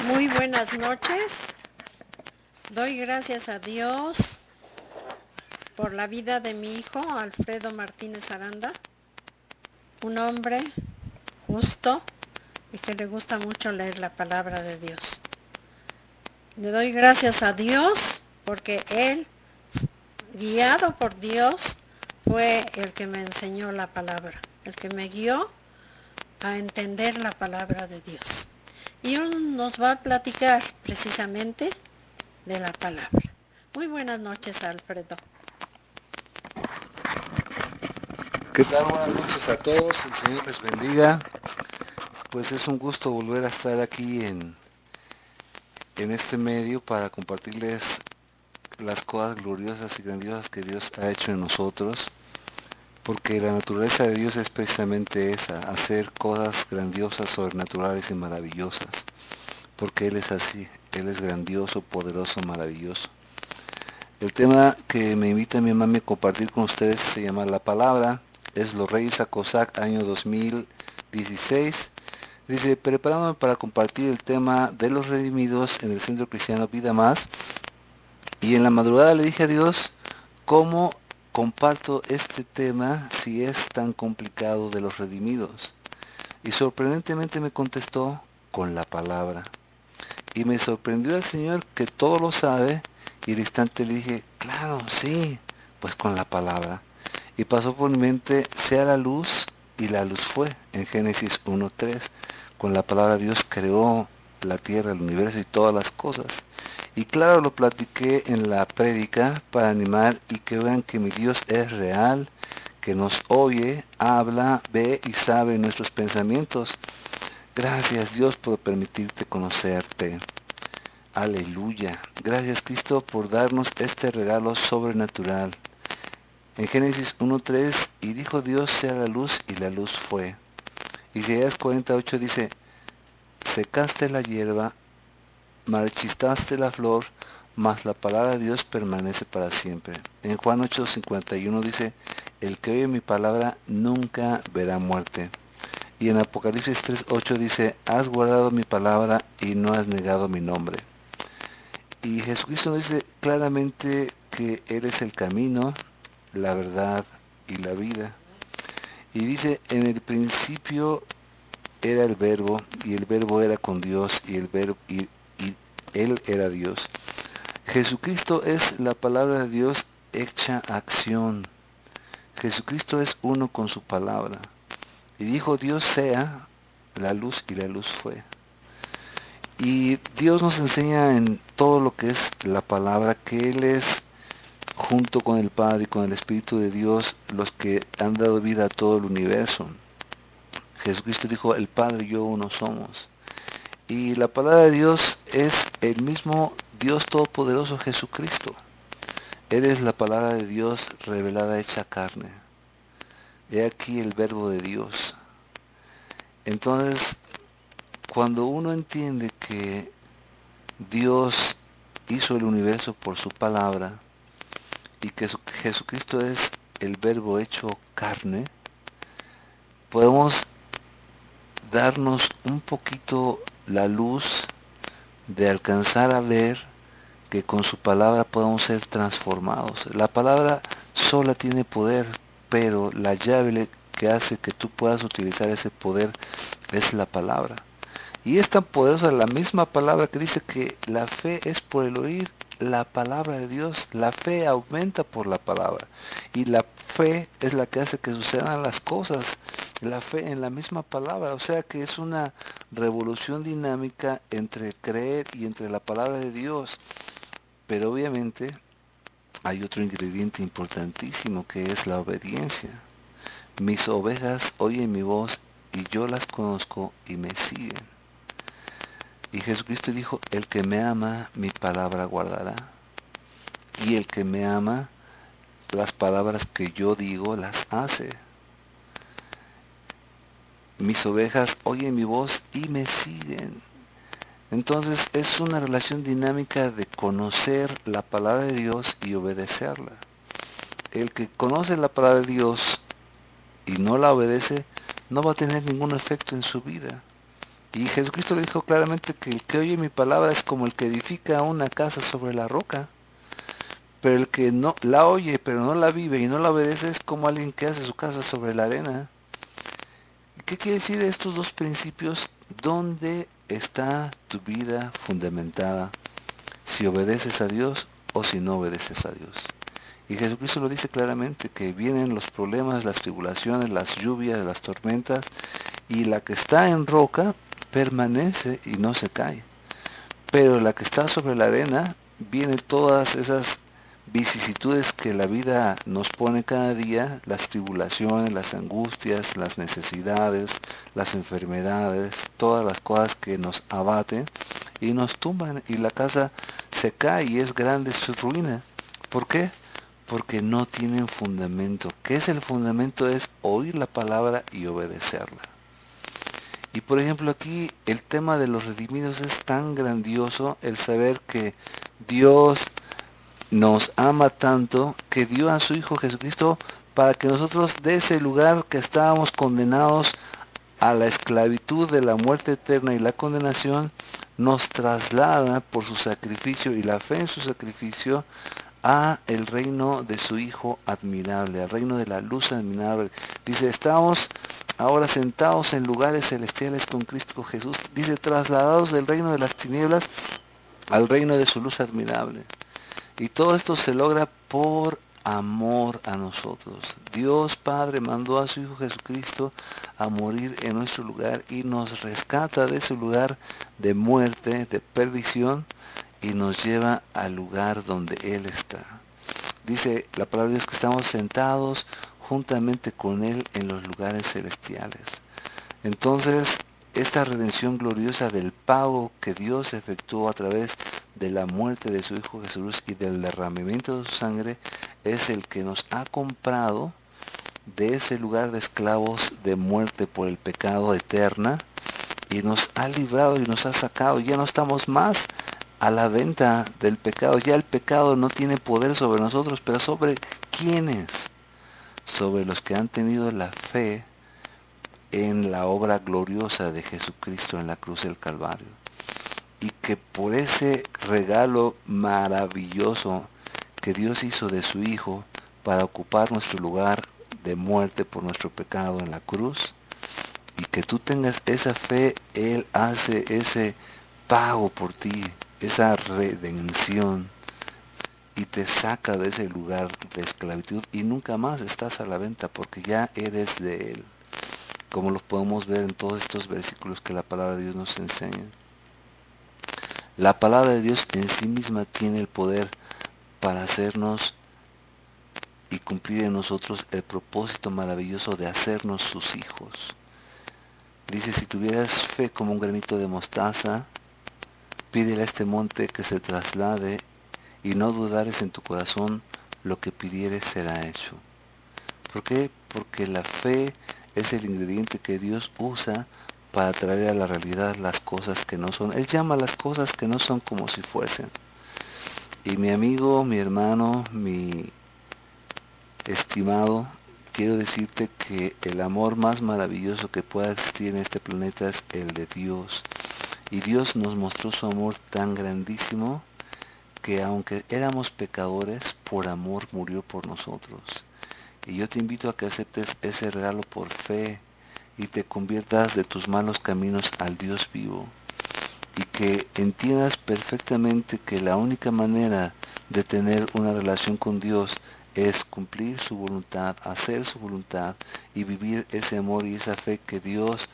Muy buenas noches. Doy gracias a Dios por la vida de mi hijo, Alfredo Martínez Aranda, un hombre justo y que le gusta mucho leer la palabra de Dios. Le doy gracias a Dios porque él, guiado por Dios, fue el que me enseñó la palabra, el que me guió a entender la palabra de Dios. Y él nos va a platicar precisamente de la palabra. Muy buenas noches, Alfredo. ¿Qué tal? Buenas noches a todos, el Señor les bendiga. Pues es un gusto volver a estar aquí en este medio para compartirles las cosas gloriosas y grandiosas que Dios ha hecho en nosotros, porque la naturaleza de Dios es precisamente esa, hacer cosas grandiosas, sobrenaturales y maravillosas, porque Él es así, Él es grandioso, poderoso, maravilloso. El tema que me invita mi mamá a compartir con ustedes se llama La Palabra, es Los Reyes Acosac, año 2016. Dice, preparándome para compartir el tema de los redimidos en el Centro Cristiano Vida Más. Y en la madrugada le dije a Dios, ¿cómo comparto este tema si es tan complicado de los redimidos? Y sorprendentemente me contestó con la palabra. Y me sorprendió el Señor que todo lo sabe. Y al instante le dije, claro, sí, pues con la palabra. Y pasó por mi mente, sea la luz, y la luz fue, en Génesis 1:3. Con la palabra Dios creó la tierra, el universo y todas las cosas. Y claro, lo platiqué en la prédica para animar y que vean que mi Dios es real, que nos oye, habla, ve y sabe nuestros pensamientos. Gracias Dios por permitirte conocerte. Aleluya. Gracias Cristo por darnos este regalo sobrenatural. En Génesis 1:3, y dijo Dios sea la luz, y la luz fue. Isaías 48 dice, secaste la hierba, marchistaste la flor, mas la palabra de Dios permanece para siempre. En Juan 8:51 dice, el que oye mi palabra nunca verá muerte. Y en Apocalipsis 3:8 dice, has guardado mi palabra y no has negado mi nombre. Y Jesucristo nos dice claramente que Él es el camino, la verdad y la vida. Y dice, en el principio era el verbo, y el verbo era con Dios, y Él era Dios. Jesucristo es la palabra de Dios hecha acción. Jesucristo es uno con su palabra. Y dijo Dios sea la luz, y la luz fue. Y Dios nos enseña en todo lo que es la palabra que Él es, junto con el Padre y con el Espíritu de Dios, los que han dado vida a todo el universo. Jesucristo dijo, el Padre y yo uno somos. Y la palabra de Dios es el mismo Dios Todopoderoso Jesucristo. Él es la palabra de Dios revelada hecha carne. He aquí el verbo de Dios. Entonces, cuando uno entiende que Dios hizo el universo por su palabra y que Jesucristo es el verbo hecho carne, podemos darnos un poquito la luz de alcanzar a ver que con su palabra podemos ser transformados. La palabra sola tiene poder, pero la llave que hace que tú puedas utilizar ese poder es la palabra. Y es tan poderosa la misma palabra que dice que la fe es por el oír la palabra de Dios. La fe aumenta por la palabra. Y la fe es la que hace que sucedan las cosas. La fe en la misma palabra. O sea que es una revolución dinámica entre creer y entre la palabra de Dios. Pero obviamente hay otro ingrediente importantísimo que es la obediencia. Mis ovejas oyen mi voz y yo las conozco y me siguen. Y Jesucristo dijo, el que me ama, mi palabra guardará. Y el que me ama, las palabras que yo digo, las hace. Mis ovejas oyen mi voz y me siguen. Entonces es una relación dinámica de conocer la palabra de Dios y obedecerla. El que conoce la palabra de Dios y no la obedece, no va a tener ningún efecto en su vida. Y Jesucristo le dijo claramente que el que oye mi palabra es como el que edifica una casa sobre la roca. Pero el que no la oye, pero no la vive y no la obedece es como alguien que hace su casa sobre la arena. ¿Y qué quiere decir estos dos principios? ¿Dónde está tu vida fundamentada? Si obedeces a Dios o si no obedeces a Dios. Y Jesucristo lo dice claramente, que vienen los problemas, las tribulaciones, las lluvias, las tormentas, y la que está en roca permanece y no se cae. Pero la que está sobre la arena, vienen todas esas vicisitudes que la vida nos pone cada día, las tribulaciones, las angustias, las necesidades, las enfermedades, todas las cosas que nos abaten y nos tumban, y la casa se cae y es grande su ruina. ¿Por qué? Porque no tienen fundamento. ¿Qué es el fundamento? Es oír la palabra y obedecerla. Y por ejemplo aquí el tema de los redimidos es tan grandioso, el saber que Dios nos ama tanto que dio a su Hijo Jesucristo para que nosotros de ese lugar que estábamos condenados a la esclavitud de la muerte eterna y la condenación, nos traslada por su sacrificio y la fe en su sacrificio a el reino de su Hijo admirable, al reino de la luz admirable. Dice, estamos ahora sentados en lugares celestiales con Cristo Jesús. Dice, trasladados del reino de las tinieblas al reino de su luz admirable. Y todo esto se logra por amor a nosotros. Dios Padre mandó a su Hijo Jesucristo a morir en nuestro lugar y nos rescata de ese lugar de muerte, de perdición, y nos lleva al lugar donde Él está. Dice la palabra de Dios que estamos sentados juntamente con Él en los lugares celestiales. Entonces, esta redención gloriosa del pago que Dios efectuó a través de la muerte de su Hijo Jesús y del derramamiento de su sangre es el que nos ha comprado de ese lugar de esclavos de muerte por el pecado eterna y nos ha librado y nos ha sacado. Ya no estamos más a la venta del pecado. Ya el pecado no tiene poder sobre nosotros, pero ¿sobre quiénes? Sobre los que han tenido la fe en la obra gloriosa de Jesucristo en la cruz del Calvario. Y que por ese regalo maravilloso que Dios hizo de su Hijo para ocupar nuestro lugar de muerte por nuestro pecado en la cruz, y que tú tengas esa fe, Él hace ese pago por ti, esa redención, y te saca de ese lugar de esclavitud y nunca más estás a la venta porque ya eres de Él, como lo podemos ver en todos estos versículos que la palabra de Dios nos enseña. La palabra de Dios en sí misma tiene el poder para hacernos y cumplir en nosotros el propósito maravilloso de hacernos sus hijos. Dice, si tuvieras fe como un granito de mostaza, pídele a este monte que se traslade y no dudares en tu corazón, lo que pidieres será hecho. ¿Por qué? Porque la fe es el ingrediente que Dios usa para traer a la realidad las cosas que no son. Él llama a las cosas que no son como si fuesen. Y mi amigo, mi hermano, mi estimado, quiero decirte que el amor más maravilloso que pueda existir en este planeta es el de Dios. Y Dios nos mostró su amor tan grandísimo que aunque éramos pecadores, por amor murió por nosotros. Y yo te invito a que aceptes ese regalo por fe y te conviertas de tus malos caminos al Dios vivo. Y que entiendas perfectamente que la única manera de tener una relación con Dios es cumplir su voluntad, hacer su voluntad y vivir ese amor y esa fe que Dios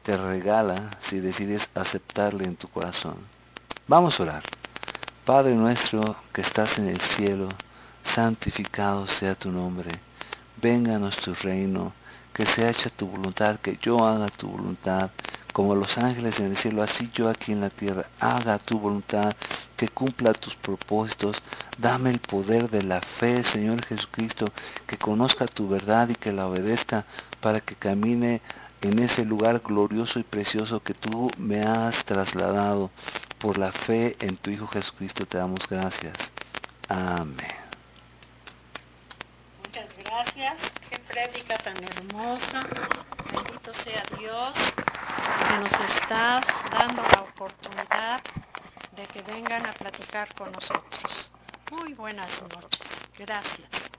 te regala si decides aceptarle en tu corazón. Vamos a orar. Padre nuestro que estás en el cielo, santificado sea tu nombre. Vénganos tu reino, que sea hecha tu voluntad, que yo haga tu voluntad. Como los ángeles en el cielo, así yo aquí en la tierra, haga tu voluntad, que cumpla tus propósitos. Dame el poder de la fe, Señor Jesucristo, que conozca tu verdad y que la obedezca para que camine en ese lugar glorioso y precioso que tú me has trasladado. Por la fe en tu Hijo Jesucristo te damos gracias. Amén. Muchas gracias. Qué prédica tan hermosa. Bendito sea Dios. que nos está dando la oportunidad de que vengan a platicar con nosotros. Muy buenas noches. Gracias.